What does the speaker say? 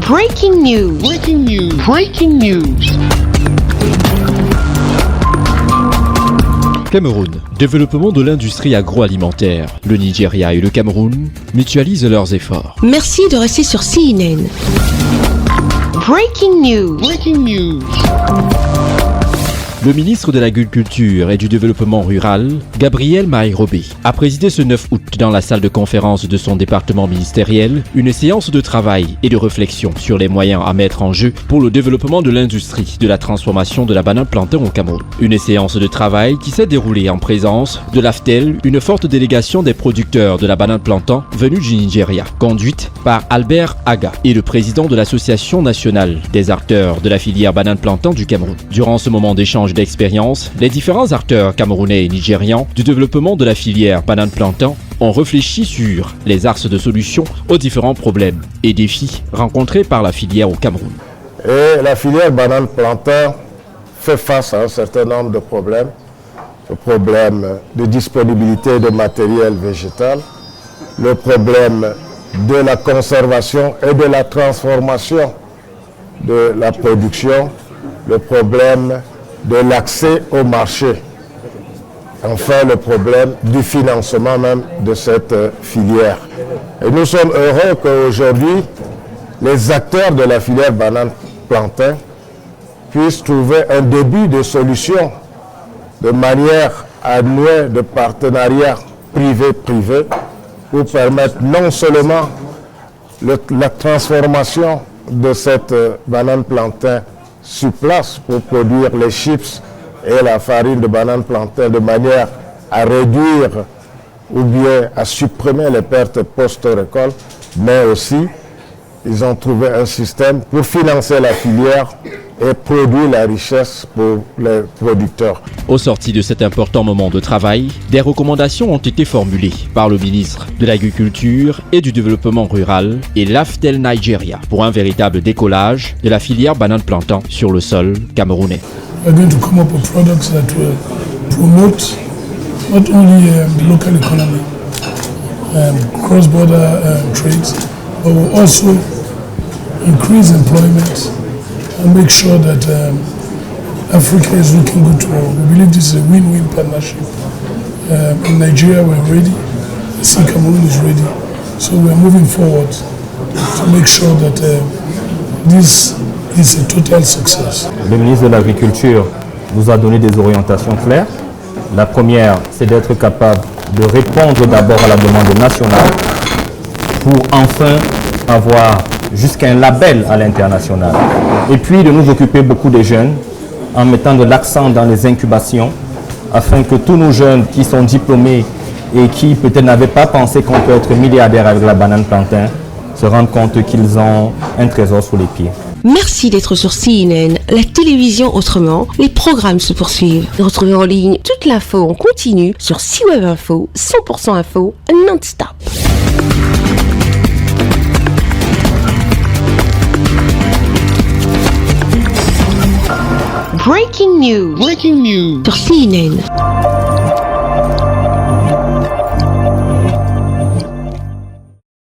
Breaking news. Breaking news. Breaking news. Cameroun. Développement de l'industrie agroalimentaire. Le Nigeria et le Cameroun mutualisent leurs efforts. Merci de rester sur CNN. Breaking news. Breaking news. Le ministre de l'Agriculture et du Développement rural, Gabriel Maïrobé, a présidé ce 9 août dans la salle de conférence de son département ministériel une séance de travail et de réflexion sur les moyens à mettre en jeu pour le développement de l'industrie de la transformation de la banane plantain au Cameroun. Une séance de travail qui s'est déroulée en présence de l'AFTEL, une forte délégation des producteurs de la banane plantain venus du Nigeria, conduite par Albert Aga et le président de l'Association nationale des acteurs de la filière banane plantain du Cameroun. Durant ce moment d'échange d'expérience, les différents acteurs camerounais et nigérians du développement de la filière banane plantain ont réfléchi sur les axes de solution aux différents problèmes et défis rencontrés par la filière au Cameroun. Et la filière banane plantain fait face à un certain nombre de problèmes. Le problème de disponibilité de matériel végétal, le problème de la conservation et de la transformation de la production, le problème de l'accès au marché. Enfin, le problème du financement même de cette filière. Et nous sommes heureux qu'aujourd'hui, les acteurs de la filière banane plantain puissent trouver un début de solution de manière à nouer de partenariats privé-privé pour permettre non seulement la transformation de cette banane plantain sur place pour produire les chips et la farine de banane plantain de manière à réduire ou bien à supprimer les pertes post-récolte, mais aussi ils ont trouvé un système pour financer la filière et produire la richesse pour les producteurs. Au sorti de cet important moment de travail, des recommandations ont été formulées par le ministre de l'Agriculture et du Développement rural et l'AFTEL Nigeria pour un véritable décollage de la filière banane plantain sur le sol camerounais. We are going to come up with products that will promote not only the local economy, cross-border trades, but will also increase employment and make sure that Africa is looking good to all. We believe this is a win-win partnership. In Nigeria, we're ready. I see Cameroon is ready. So we're moving forward to make sure that this is a total success. Le ministre de l'Agriculture nous a donné des orientations claires. La première, c'est d'être capable de répondre d'abord à la demande nationale pour enfin avoir jusqu'à un label à l'international. Et puis de nous occuper beaucoup des jeunes en mettant de l'accent dans les incubations afin que tous nos jeunes qui sont diplômés et qui peut-être n'avaient pas pensé qu'on peut être milliardaire avec la banane plantain se rendent compte qu'ils ont un trésor sous les pieds. Merci d'être sur CNN, la télévision autrement. Les programmes se poursuivent. Retrouvez en ligne toute l'info en continu sur C-Web Info, 100% info, non-stop. Breaking news. Breaking news. Sur CNN.